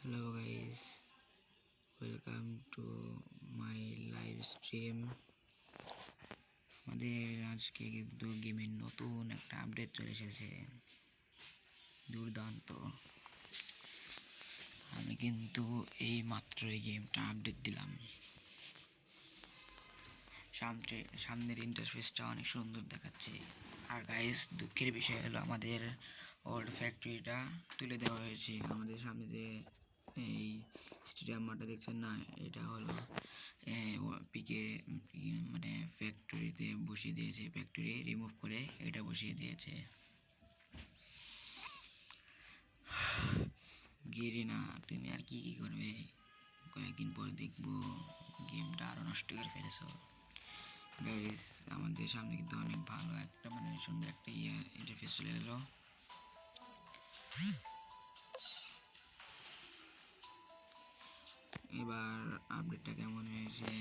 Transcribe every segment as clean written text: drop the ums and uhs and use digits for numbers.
Hello guys, welcome to my live stream. আমাদের আজকে কিন্তু গেমের নতুন একটা আপডেট চলে এসেছে, দুর্দান্ত। আমি কিন্তু এই মাত্র এই গেমটা আপডেট দিলাম। সামনের ইন্টারফেসটা অনেক সুন্দর দেখাচ্ছে। আর গাইস, দুঃখের বিষয় হলো আমাদের ওল্ড ফ্যাক্টরিটা তুলে দেওয়া হয়েছে। আমাদের সামনে যে এই স্টেডিয়াম মাঠটা দেখছেন না, এটা হলো পিকে মানে ফ্যাক্টরিতে বসিয়ে দিয়েছে। ফ্যাক্টরি রিমুভ করে এটা বসিয়ে দিয়েছে। গিরিনা, তুমি আর কি করবে? কয়েকদিন পর দেখবো গেমটা আরও নষ্ট করে ফেলেছো। গাইস, আমাদের সামনে কিন্তু অনেক ভালো একটা সুন্দর একটা ইন্টারফেস চলে এলো। এবার আপডেটটা কেমন হয়েছে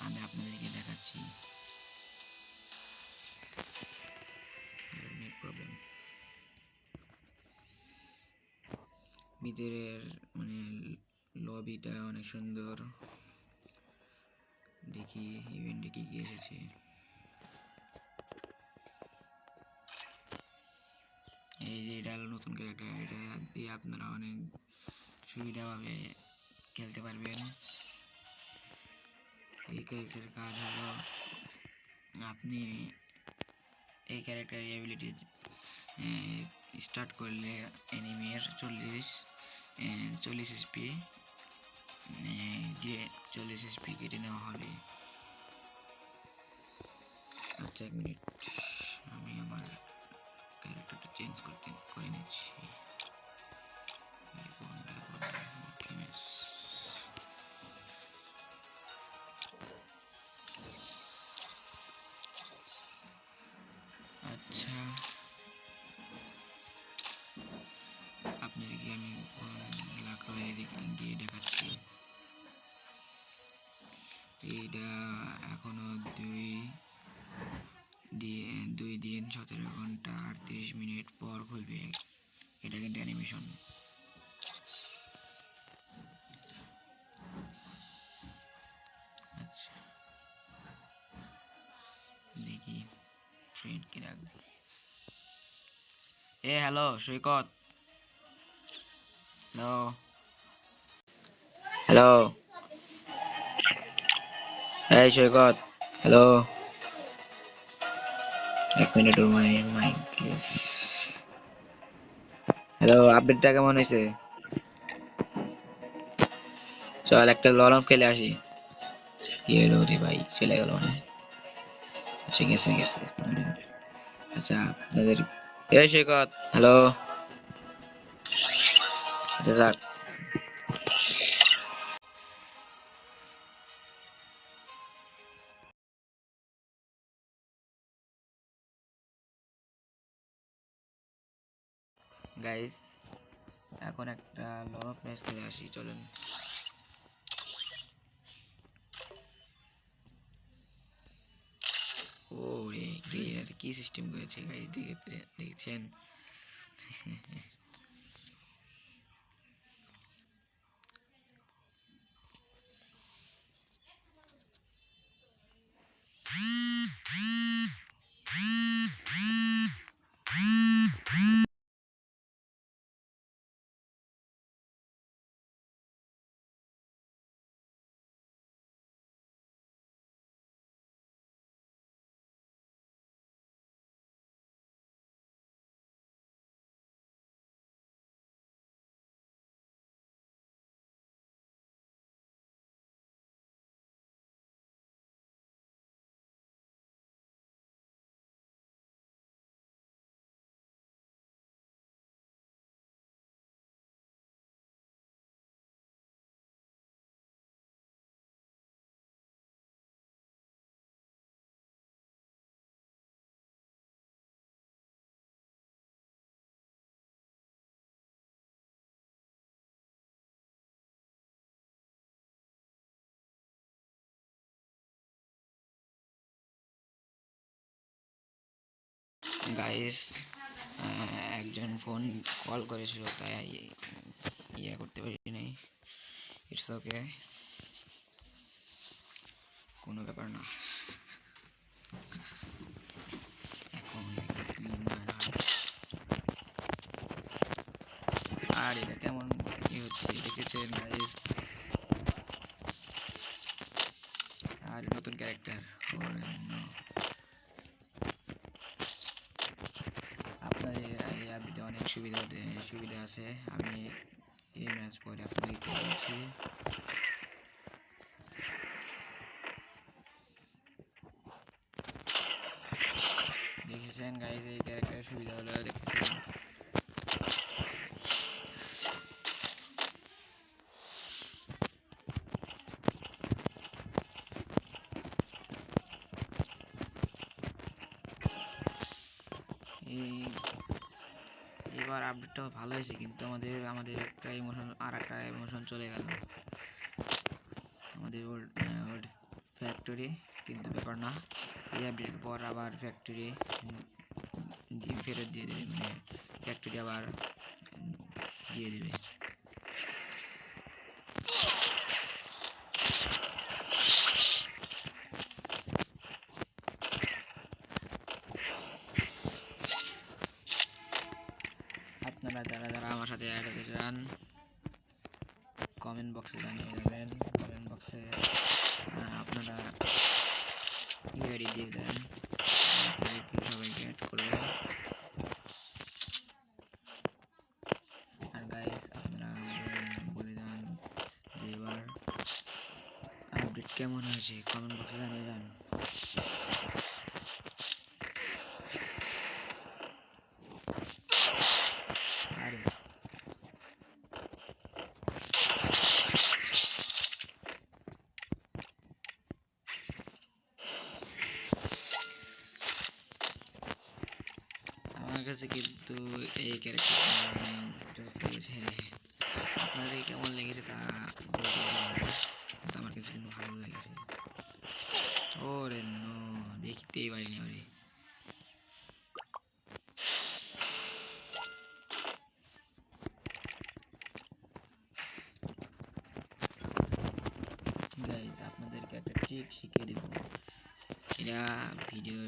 আমি আপনাদেরকে দেখাচ্ছি। Net problem. ভিতরের লবিটা অনেক সুন্দর। দেখি ইভেন্টে কি কি এসেছে। এই যে এটা হলো নতুন ক্যারেক্টার, এটা দিয়ে আপনারা অনেক সুবিধাভাবে খেলতে পারবেন। এই ক্যারেক্টারের কাজ হলো, আপনি এই ক্যারেক্টারের অ্যাবিলিটি স্টার্ট করলে এনিমির 40 এসপি 40 এসপি কেটে নেওয়া হবে। আচ্ছা, 1 মিনিট, আমি আমার ক্যারেক্টারটা চেঞ্জ করে নিচ্ছি। আচ্ছা, আপনাদেরকে আমি লাখ গিয়ে দেখাচ্ছি। এটা এখনো 2 দিন 17 ঘন্টা 38 মিনিট পর খুলবে। এটা কিন্তু অ্যানিমেশন। আচ্ছা, দেখি ফ্রেন্ডকে রাখবো। হ্যালো সৈকত, হ্যালো হ্যালো, এই Saikat, hello. 1 minute mind please. Hello, আপডেটটা কেমন হয়েছে? চল একটা লরম খেলে আসি। কি হলো রে ভাই, চলে গেল আচ্ছা, গেছে। আচ্ছা, আপনাদের এই সৈকত, হ্যালো। আচ্ছা যাক, গাইস, এখন একটা লরম ম্যাচ খেলে আসি, চলেন। ওরে কি সিস্টেম করেছে গাইস, দেখছেন? গাইস, একজন ফোন কল করেছিল, তাই ইয়ে করতে পারি নাই, ইটস ওকে, কোনো ব্যাপার না। এখন আর এটা কেমন কি হচ্ছে দেখেছেন গাইস? আর নতুন ক্যারেক্টার, আপনাদের এই আপডেটে অনেক সুবিধা আছে। আমি এই ম্যাচ পরে আপনাদেরকে বলছি। দেখেছেন গাইস এই ক্যারেক্টারের সুবিধা হলো, দেখেছেন এই এবার আপডেটটা ভালো হয়েছে, কিন্তু আমাদের একটা ইমোশন আর একটা ইমোশন চলে গেল আমাদের ওল্ড ফ্যাক্টরি। কিন্তু ব্যাপার না, এই আপডেটের পর আবার ফ্যাক্টরি ফেরত দিয়ে দেবে, মানে ফ্যাক্টরি আবার দিয়ে দেবে। আপনারা যারা যারা আমার সাথে অ্যাড হতে চান কমেন্ট বক্সে জানিয়ে যাবেন। কমেন্ট বক্সে আপনারা ইউআইডি দিয়ে দেন, সবাইকে অ্যাড করবো। আর গাইস আপনারা বলে যান যে এবার আপডেট কেমন হয়েছে, কমেন্ট বক্সে জানিয়ে যান। আরে আমার কাছে কিন্তু এই ক্যারেক্টার লেগেছে, আপনাদের কেমন লেগেছে তা বলতে পারবেন, কিন্তু আমার কাছে কিন্তু ভালো লেগেছে। ওরে নো, দেখতেই পারিনি ওরে। গাইজ আপনাদেরকে একটা ট্রিক শিখিয়ে দেবো, এটা ভিডিও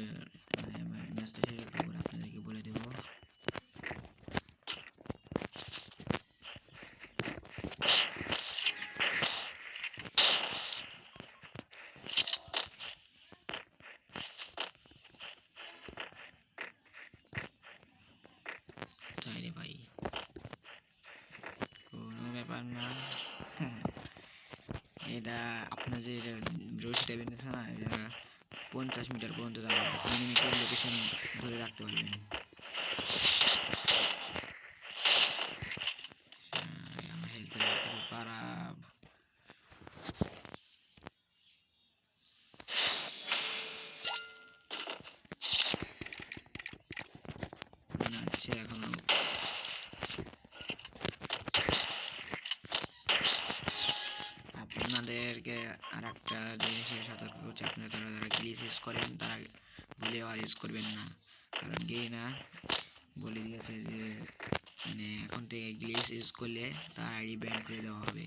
মানে ম্যাচটা শেষ রাখতে পারে আপনাদেরকে বলে দেবো। তাইলে ভাই কোনো ব্যাপার না। এটা আপনার যে রশিটা বেঁধেছে না, এটা 50 মিটার পর্যন্ত যাবে, আপনি লিমিটেড লোকেশন ধরে রাখতে পারবেন। আমার হেলথের খুব খারাপ। আচ্ছা এখনো আপনাদেরকে আর একটা জিনিসের সতর্ক করছি, আপনারা যারা যারা গ্লিচ ইউজ করেন তারা ভুলেও আর ইউজ করবেন না, কারণ গেইনা বলে দিয়েছে যে মানে এখন থেকে গ্লিচ ইউজ করলে তার আইডি ব্যান করে দেওয়া হবে।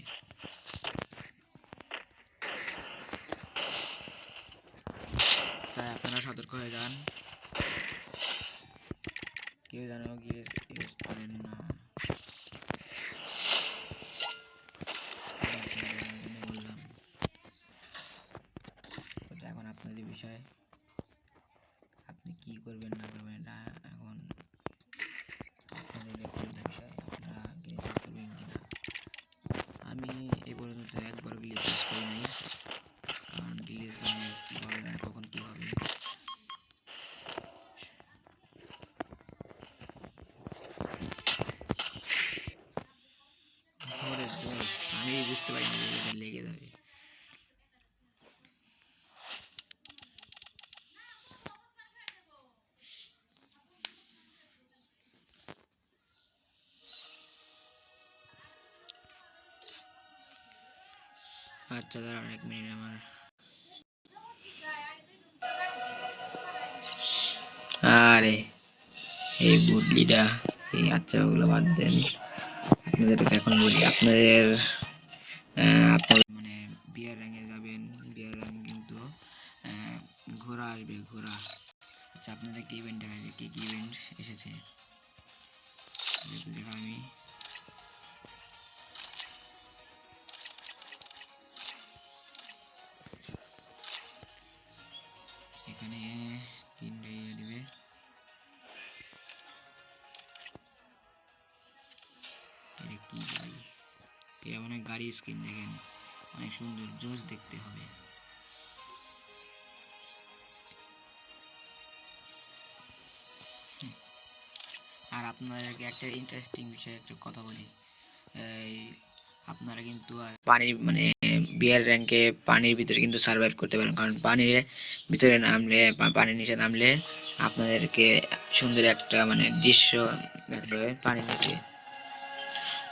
তাই আপনারা সতর্ক হয়ে যান, কেউ যেন গ্লিচ ইউজ করেন না। বললাম ওটা এখন আপনাদের বিষয়, আপনি কি করবেন না করবেন এটা এখন আপনাদের ব্যক্তিগত বিষয়, আপনারা গ্লিচ ইউজ করবেন কিনা। আমি এ পর্যন্ত একবার গ্লিচ ইউজ করি নাই, কারণ গ্লিচ মানে বলা যায় না কখন কী হবে। আমি বুঝতে পারিনি যে এটা লেগে যাবে। আচ্ছা দাঁড়ান 1 মিনিট, আমার আরে এই বুটলিটা এই আচ্ছা ওগুলো বাদ দেন। আপনাদেরকে এখন বলি আপনাদের আপনাদের মানে বিয়ার র্যাঙ্কে যাবেন, বিয়ার র্যাঙ্ক কিন্তু ঘোড়া আসবে, ঘোড়া। আচ্ছা আপনাদের কি ইভেন্ট দেখা যায়, কি কি ইভেন্ট এসেছে দেখা আমি এখানে 3টা ইয়ে দিবে। এটা কি ভাই, এটা মানে গাড়ি স্কিন দেখেন, অনেক সুন্দর জোস দেখতে হবে। আর আপনাদেরকে একটা ইন্টারেস্টিং বিষয় একটু কথা বলি, এই আপনারা কিন্তু পানির মানে বিয়ার র্যাঙ্কে পানির ভিতরে কিন্তু সার্ভাইভ করতে পারেন, কারণ পানির ভিতরে নামলে পানির নিচে নামলে আপনাদেরকে সুন্দর একটা মানে দৃশ্য দেখাবে পানির নিচে,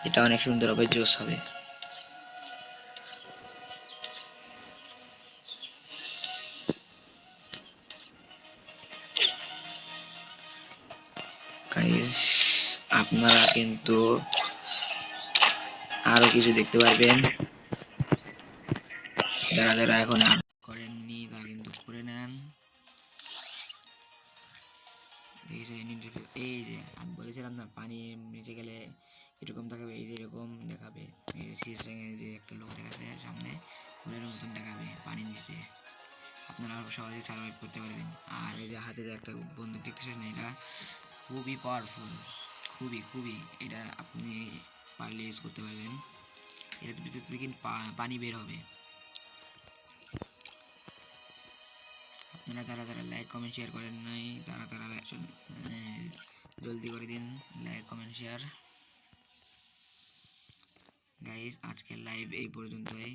এটা অনেক সুন্দর হবে, জোস হবে। গাইস আপনারা কিন্তু আরো কিছু দেখতে পারবেন, যারা যারা এখন করেননি তারা কিন্তু করে নেন। এই যে আমি বলেছিলাম না পানির নিচে গেলে এরকম দেখাবে, এই যে এরকম দেখাবে, এই যে সিএস যে একটা লোক দেখাচ্ছে সামনে, ওদের মতন দেখাবে পানির নিচে, আপনারা সহজে সার্ভাইভ করতে পারবেন। আর এই যে হাতে যে একটা বন্দুক দেখতেছেন, এটা খুবই পাওয়ারফুল, খুবই খুবই, এটা আপনি পারলে ইউজ করতে পারবেন। এটার ভিতর থেকে কিন্তু পানি বের হবে। আপনারা যারা যারা লাইক কমেন্ট শেয়ার করেন নাই তারা তারা জলদি করে দিন লাইক কমেন্ট শেয়ার। গাইস আজকের লাইভ এই পর্যন্তই,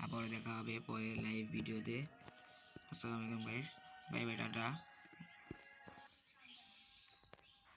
আবারও দেখা হবে পরের লাইভ ভিডিওতে। আসসালামু আলাইকুম গাইস, বাই বাই, টাটা।